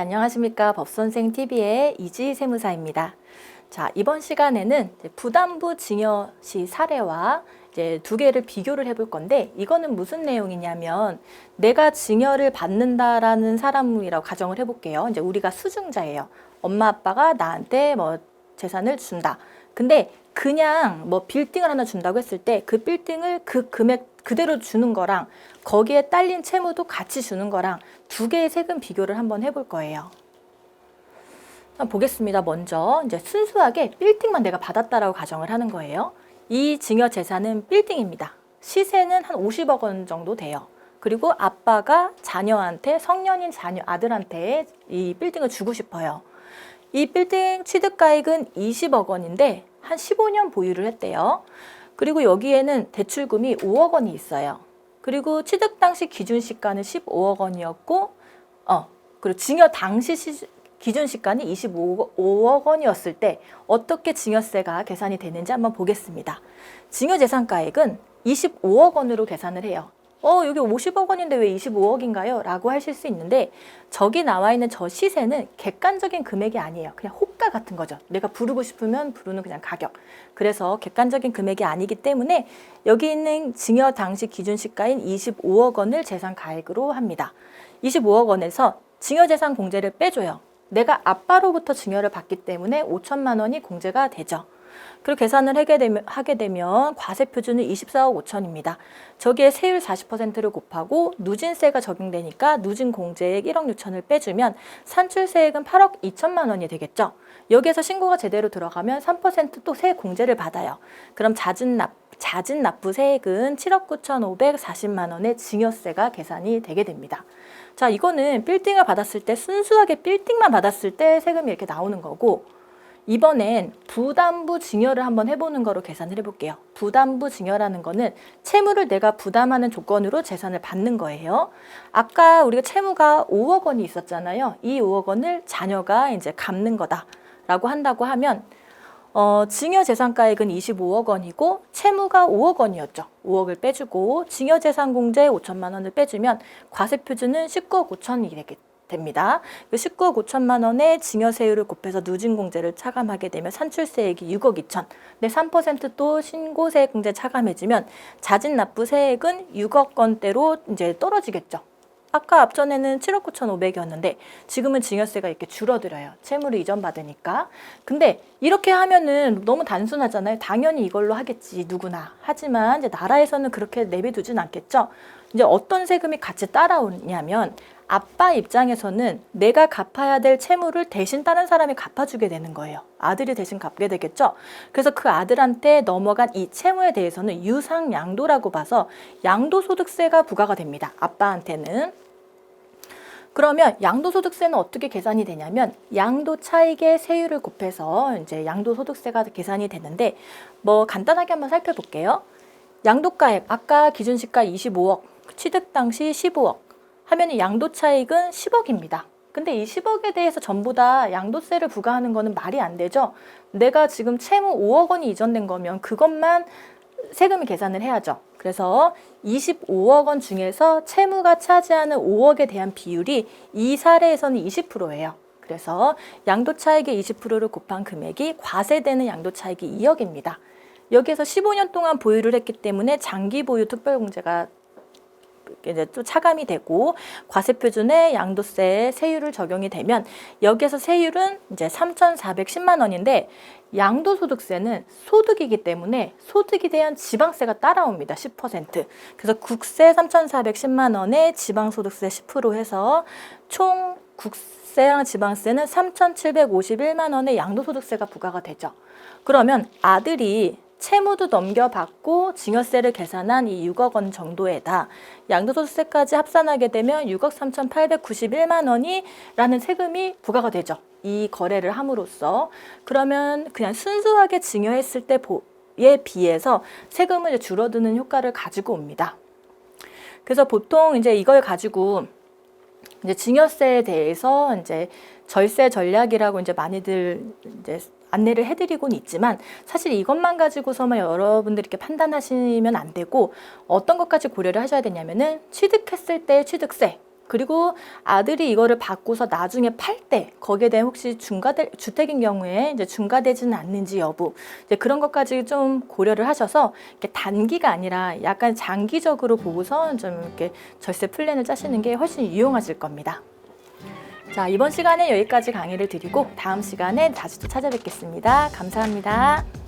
네, 안녕하십니까. 법선생 TV의 이지 세무사입니다. 자, 이번 시간에는 부담부 증여시 사례와 이제 두 개를 비교를 해볼 건데, 이거는 무슨 내용이냐면 내가 증여를 받는다라는 사람이라고 가정을 해볼게요. 이제 우리가 수증자예요. 엄마 아빠가 나한테 뭐 재산을 준다. 근데 그냥 뭐 빌딩을 하나 준다고 했을 때 그 빌딩을 그 금액 그대로 주는 거랑 거기에 딸린 채무도 같이 주는 거랑 두 개의 세금 비교를 한번 해볼 거예요. 한번 보겠습니다. 먼저 이제 순수하게 빌딩만 내가 받았다라고 가정을 하는 거예요. 이 증여 재산은 빌딩입니다. 시세는 한 50억 원 정도 돼요. 그리고 아빠가 자녀한테 성년인 자녀 아들한테 이 빌딩을 주고 싶어요. 이 빌딩 취득가액은 20억 원인데 한 15년 보유를 했대요. 그리고 여기에는 대출금이 5억 원이 있어요. 그리고 취득 당시 기준 시가는 15억 원이었고, 그리고 증여 당시 기준 시가는 25억 원이었을 때 어떻게 증여세가 계산이 되는지 한번 보겠습니다. 증여재산가액은 25억 원으로 계산을 해요. 여기 50억 원인데 왜 25억인가요? 라고 하실 수 있는데, 저기 나와 있는 저 시세는 객관적인 금액이 아니에요. 그냥 호가 같은 거죠. 내가 부르고 싶으면 부르는 그냥 가격. 그래서 객관적인 금액이 아니기 때문에 여기 있는 증여 당시 기준 시가인 25억 원을 재산가액으로 합니다. 25억 원에서 증여재산 공제를 빼줘요. 내가 아빠로부터 증여를 받기 때문에 5천만 원이 공제가 되죠. 그리고 계산을 하게 되면 과세표준은 24억 5천입니다. 저기에 세율 40%를 곱하고 누진세가 적용되니까 누진 공제액 1억 6천을 빼주면 산출세액은 8억 2천만 원이 되겠죠. 여기에서 신고가 제대로 들어가면 3% 또 세액 공제를 받아요. 그럼 잦은 납부 세액은 7억 9,540만 원의 증여세가 계산이 되게 됩니다. 자, 이거는 빌딩을 받았을 때 순수하게 빌딩만 받았을 때 세금이 이렇게 나오는 거고, 이번엔 부담부 증여를 한번 해보는 거로 계산을 해볼게요. 부담부 증여라는 거는 채무를 내가 부담하는 조건으로 재산을 받는 거예요. 아까 우리가 채무가 5억 원이 있었잖아요. 이 5억 원을 자녀가 이제 갚는 거다라고 한다고 하면 증여재산가액은 25억 원이고 채무가 5억 원이었죠. 5억을 빼주고 증여재산공제 5천만 원을 빼주면 과세표준은 19억 5천이 됩니다. 그 19억 5천만 원의 증여세율을 곱해서 누진공제를 차감하게 되면 산출세액이 6억 2천. 근데 3%또 신고세액공제 차감해지면 자진납부세액은 6억 원대로 이제 떨어지겠죠. 아까 앞전에는 7억 9,500이었는데 지금은 증여세가 이렇게 줄어들어요. 채무를 이전받으니까. 근데 이렇게 하면은 너무 단순하잖아요. 당연히 이걸로 하겠지, 누구나. 하지만 이제 나라에서는 그렇게 내비두진 않겠죠. 이제 어떤 세금이 같이 따라오냐면 아빠 입장에서는 내가 갚아야 될 채무를 대신 다른 사람이 갚아주게 되는 거예요. 아들이 대신 갚게 되겠죠. 그래서 그 아들한테 넘어간 이 채무에 대해서는 유상양도라고 봐서 양도소득세가 부과가 됩니다. 아빠한테는. 그러면 양도소득세는 어떻게 계산이 되냐면 양도차익의 세율을 곱해서 이제 양도소득세가 계산이 되는데, 뭐 간단하게 한번 살펴볼게요. 양도가액 아까 기준시가 25억, 취득 당시 15억 하면 양도차익은 10억입니다. 근데 이 10억에 대해서 전부 다 양도세를 부과하는 거는 말이 안 되죠. 내가 지금 채무 5억 원이 이전된 거면 그것만 세금을 계산을 해야죠. 그래서 25억 원 중에서 채무가 차지하는 5억에 대한 비율이 이 사례에서는 20%예요. 그래서 양도차익의 20%를 곱한 금액이 과세되는 양도차익이 2억입니다. 여기에서 15년 동안 보유를 했기 때문에 장기 보유 특별공제가 이제 또 차감이 되고 과세표준의 양도세 세율을 적용이 되면 여기에서 세율은 이제 3,410만 원인데 양도소득세는 소득이기 때문에 소득에 대한 지방세가 따라옵니다. 10%. 그래서 국세 3,410만 원에 지방소득세 10% 해서 총 국세랑 지방세는 3,751만 원의 양도소득세가 부과가 되죠. 그러면 아들이 채무도 넘겨받고 증여세를 계산한 이 6억 원 정도에다 양도소득세까지 합산하게 되면 6억 3,891만 원이라는 세금이 부과가 되죠. 이 거래를 함으로써. 그러면 그냥 순수하게 증여했을 때에 비해서 세금은 이제 줄어드는 효과를 가지고 옵니다. 그래서 보통 이제 이걸 가지고 이제 증여세에 대해서 이제 절세 전략이라고 이제 많이들 이제 안내를 해드리고는 있지만 사실 이것만 가지고서만 여러분들이 이렇게 판단하시면 안 되고 어떤 것까지 고려를 하셔야 되냐면은 취득했을 때 취득세, 그리고 아들이 이거를 받고서 나중에 팔 때 거기에 대한 혹시 주택인 경우에 이제 중과되지는 않는지 여부, 이제 그런 것까지 좀 고려를 하셔서 이렇게 단기가 아니라 약간 장기적으로 보고서 좀 이렇게 절세 플랜을 짜시는 게 훨씬 유용하실 겁니다. 자, 이번 시간에 여기까지 강의를 드리고 다음 시간에 다시 또 찾아뵙겠습니다. 감사합니다.